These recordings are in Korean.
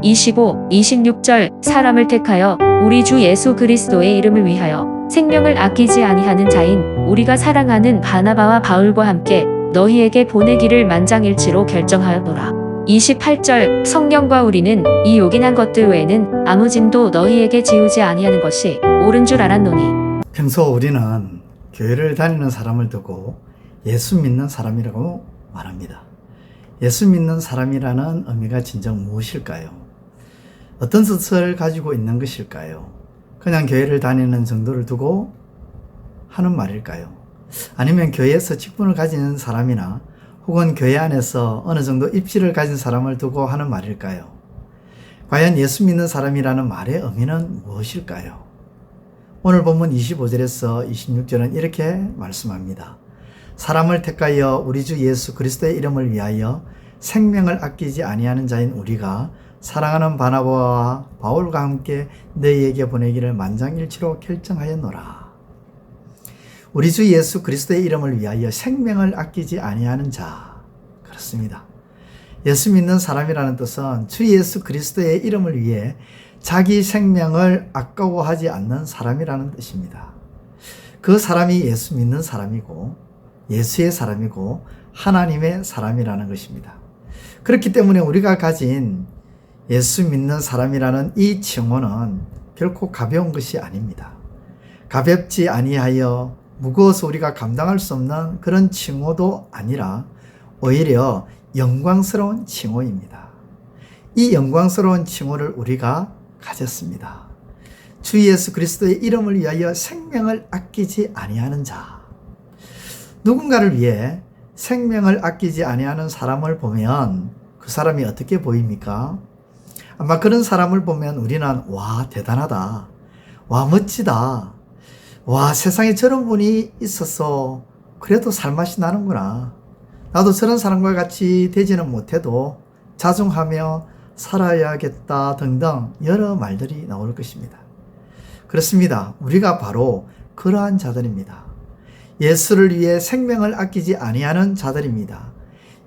25, 26절 사람을 택하여 우리 주 예수 그리스도의 이름을 위하여 생명을 아끼지 아니하는 자인 우리가 사랑하는 바나바와 바울과 함께 너희에게 보내기를 만장일치로 결정하였노라. 28절 성령과 우리는 이 요긴한 것들 외에는 아무 짐도 너희에게 지우지 아니하는 것이 옳은 줄 알았노니. 평소 우리는 교회를 다니는 사람을 두고 예수 믿는 사람이라고 말합니다. 예수 믿는 사람이라는 의미가 진정 무엇일까요? 어떤 뜻을 가지고 있는 것일까요? 그냥 교회를 다니는 정도를 두고 하는 말일까요? 아니면 교회에서 직분을 가진 사람이나 혹은 교회 안에서 어느 정도 입지를 가진 사람을 두고 하는 말일까요? 과연 예수 믿는 사람이라는 말의 의미는 무엇일까요? 오늘 본문 25절에서 26절은 이렇게 말씀합니다. 사람을 택하여 우리 주 예수 그리스도의 이름을 위하여 생명을 아끼지 아니하는 자인 우리가 사랑하는 바나바와 바울과 함께 너희에게 보내기를 만장일치로 결정하였노라. 우리 주 예수 그리스도의 이름을 위하여 생명을 아끼지 아니하는 자. 그렇습니다. 예수 믿는 사람이라는 뜻은 주 예수 그리스도의 이름을 위해 자기 생명을 아까워하지 않는 사람이라는 뜻입니다. 그 사람이 예수 믿는 사람이고 예수의 사람이고 하나님의 사람이라는 것입니다. 그렇기 때문에 우리가 가진 예수 믿는 사람이라는 이 칭호는 결코 가벼운 것이 아닙니다. 가볍지 아니하여 무거워서 우리가 감당할 수 없는 그런 칭호도 아니라 오히려 영광스러운 칭호입니다. 이 영광스러운 칭호를 우리가 가졌습니다. 주 예수 그리스도의 이름을 위하여 생명을 아끼지 아니하는 자. 누군가를 위해 생명을 아끼지 아니하는 사람을 보면 그 사람이 어떻게 보입니까? 아마 그런 사람을 보면 우리는 와 대단하다, 와 멋지다, 와 세상에 저런 분이 있어서 그래도 살맛이 나는구나, 나도 저런 사람과 같이 되지는 못해도 자중하며 살아야겠다 등등 여러 말들이 나올 것입니다. 그렇습니다. 우리가 바로 그러한 자들입니다. 예수를 위해 생명을 아끼지 아니하는 자들입니다.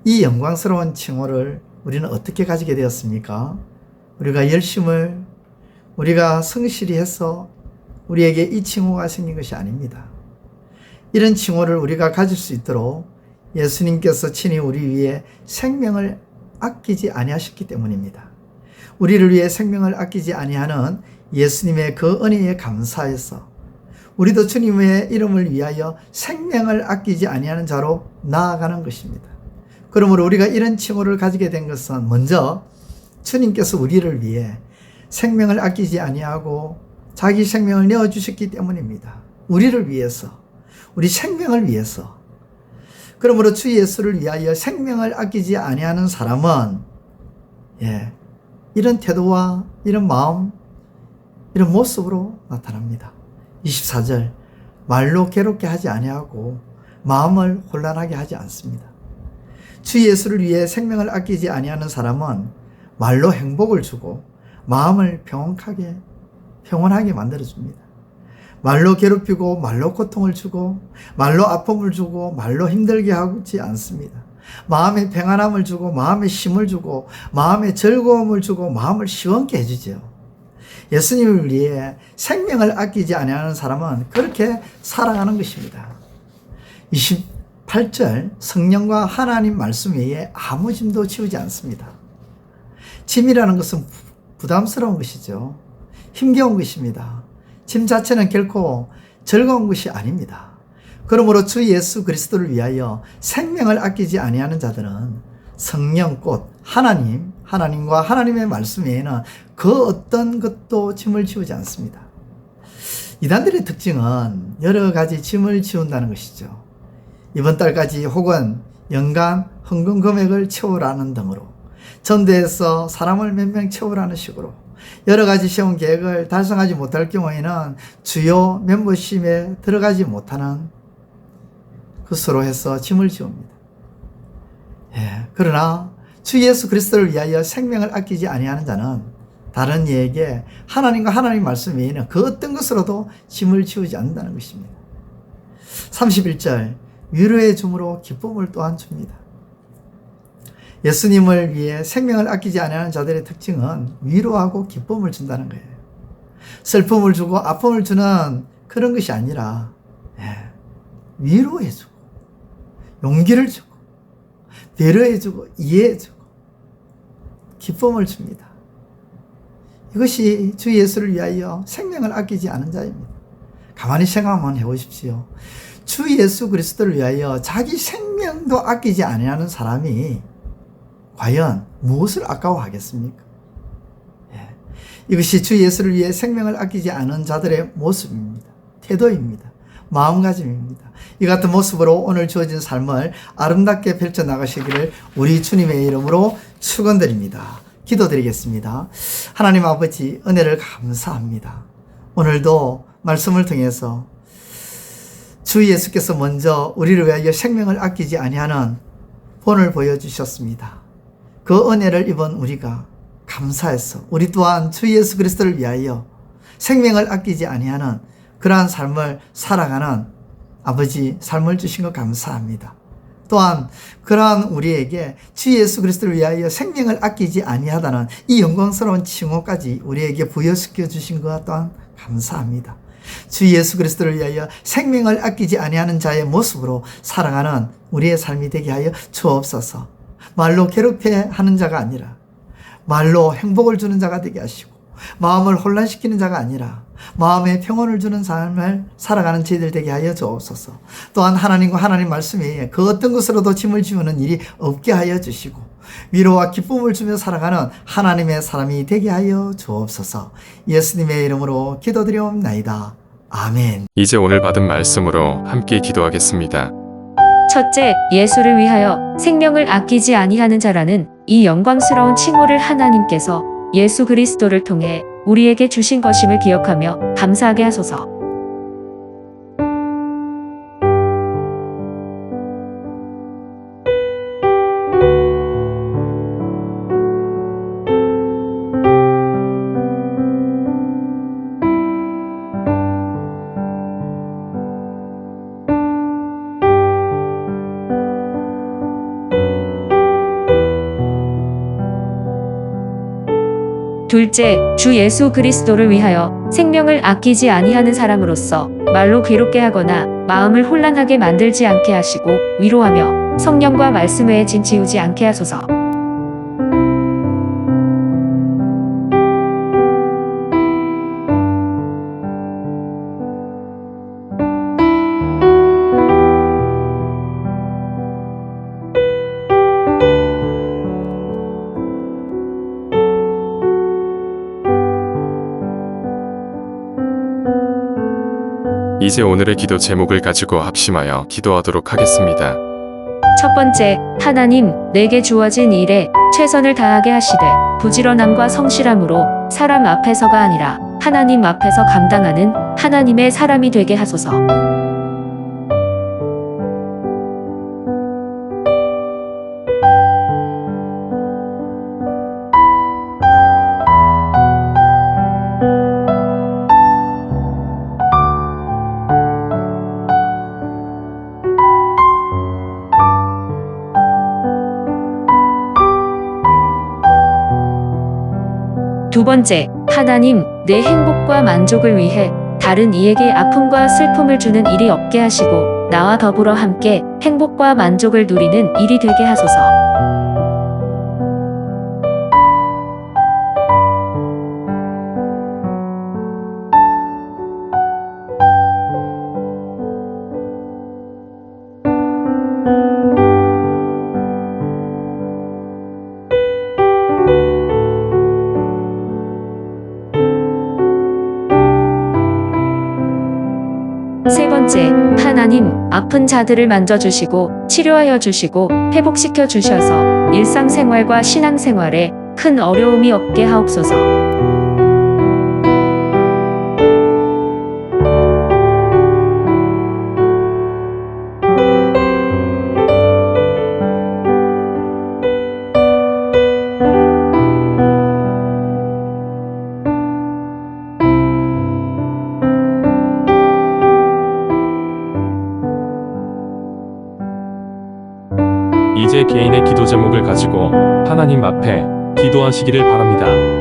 이 영광스러운 칭호를 우리는 어떻게 가지게 되었습니까? 우리가 열심을, 우리가 성실히 해서 우리에게 이 칭호가 생긴 것이 아닙니다. 이런 칭호를 우리가 가질 수 있도록 예수님께서 친히 우리 위해 생명을 아끼지 아니하셨기 때문입니다. 우리를 위해 생명을 아끼지 아니하는 예수님의 그 은혜에 감사해서 우리도 주님의 이름을 위하여 생명을 아끼지 아니하는 자로 나아가는 것입니다. 그러므로 우리가 이런 칭호를 가지게 된 것은 먼저 주님께서 우리를 위해 생명을 아끼지 아니하고 자기 생명을 내어주셨기 때문입니다. 우리를 위해서, 우리 생명을 위해서. 그러므로 주 예수를 위하여 생명을 아끼지 아니하는 사람은 이런 태도와 이런 마음, 이런 모습으로 나타납니다. 24절 말로 괴롭게 하지 아니하고 마음을 혼란하게 하지 않습니다. 주 예수를 위해 생명을 아끼지 아니하는 사람은 말로 행복을 주고 마음을 평온하게 만들어줍니다. 말로 괴롭히고 말로 고통을 주고 말로 아픔을 주고 말로 힘들게 하지 않습니다. 마음에 평안함을 주고 마음에 힘을 주고 마음에 즐거움을 주고 마음을 시원케 해주죠. 예수님을 위해 생명을 아끼지 아니하는 사람은 그렇게 살아가는 것입니다. 28절 성령과 하나님 말씀 외에 아무 짐도 지우지 않습니다. 짐이라는 것은 부담스러운 것이죠. 힘겨운 것입니다. 짐 자체는 결코 즐거운 것이 아닙니다. 그러므로 주 예수 그리스도를 위하여 생명을 아끼지 아니하는 자들은 성령 곧 하나님과 하나님의 말씀 외에는 그 어떤 것도 짐을 지우지 않습니다. 이단들의 특징은 여러 가지 짐을 지운다는 것이죠. 이번 달까지 혹은 연간 헌금 금액을 채우라는 등으로 전대에서 사람을 몇 명 채우라는 식으로 여러 가지 세운 계획을 달성하지 못할 경우에는 주요 멤버십에 들어가지 못하는 것으로 해서 짐을 지웁니다. 그러나 주 예수 그리스도를 위하여 생명을 아끼지 아니하는 자는 다른 이에게 하나님과 하나님 말씀 외에는 그 어떤 것으로도 짐을 지우지 않는다는 것입니다. 31절 위로의 줌으로 기쁨을 또한 줍니다. 예수님을 위해 생명을 아끼지 않는 자들의 특징은 위로하고 기쁨을 준다는 거예요. 슬픔을 주고 아픔을 주는 그런 것이 아니라 위로해주고 용기를 주고 배려해주고 이해해주고 기쁨을 줍니다. 이것이 주 예수를 위하여 생명을 아끼지 않은 자입니다. 가만히 생각 한번 해보십시오. 주 예수 그리스도를 위하여 자기 생명도 아끼지 아니하는 사람이 과연 무엇을 아까워하겠습니까? 이것이 주 예수를 위해 생명을 아끼지 않은 자들의 모습입니다. 태도입니다. 마음가짐입니다. 이 같은 모습으로 오늘 주어진 삶을 아름답게 펼쳐나가시기를 우리 주님의 이름으로 축원드립니다. 기도드리겠습니다. 하나님 아버지, 은혜를 감사합니다. 오늘도 말씀을 통해서 주 예수께서 먼저 우리를 위하여 생명을 아끼지 아니하는 본을 보여주셨습니다. 그 은혜를 입은 우리가 감사해서 우리 또한 주 예수 그리스도를 위하여 생명을 아끼지 아니하는 그러한 삶을 살아가는 아버지 삶을 주신 것 감사합니다. 또한 그러한 우리에게 주 예수 그리스도를 위하여 생명을 아끼지 아니하다는 이 영광스러운 칭호까지 우리에게 부여시켜 주신 것 또한 감사합니다. 주 예수 그리스도를 위하여 생명을 아끼지 아니하는 자의 모습으로 살아가는 우리의 삶이 되게 하여 주옵소서. 말로 괴롭게 하는 자가 아니라 말로 행복을 주는 자가 되게 하시고 마음을 혼란시키는 자가 아니라 마음에 평온을 주는 삶을 살아가는 저희들 되게 하여 주옵소서. 또한 하나님과 하나님 말씀에 그 어떤 것으로도 짐을 지우는 일이 없게 하여 주시고 위로와 기쁨을 주며 살아가는 하나님의 사람이 되게 하여 주옵소서. 예수님의 이름으로 기도드리옵나이다. 아멘. 이제 오늘 받은 말씀으로 함께 기도하겠습니다. 첫째, 예수를 위하여 생명을 아끼지 아니하는 자라는 이 영광스러운 칭호를 하나님께서 예수 그리스도를 통해 우리에게 주신 것임을 기억하며 감사하게 하소서. 둘째, 주 예수 그리스도를 위하여 생명을 아끼지 아니하는 사람으로서 말로 괴롭게 하거나 마음을 혼란하게 만들지 않게 하시고 위로하며 성령과 말씀 외에 짐 지우지 않게 하소서. 이제 오늘의 기도 제목을 가지고 합심하여 기도하도록 하겠습니다. 첫 번째, 하나님, 내게 주어진 일에 최선을 다하게 하시되 부지런함과 성실함으로 사람 앞에서가 아니라 하나님 앞에서 감당하는 하나님의 사람이 되게 하소서. 두 번째, 하나님, 내 행복과 만족을 위해 다른 이에게 아픔과 슬픔을 주는 일이 없게 하시고 나와 더불어 함께 행복과 만족을 누리는 일이 되게 하소서. 세 번째, 하나님, 아픈 자들을 만져주시고 치료하여 주시고 회복시켜 주셔서 일상생활과 신앙생활에 큰 어려움이 없게 하옵소서. 이제 개인의 기도 제목 제목을 가지고 하나님 앞에 기도하시기를 바랍니다.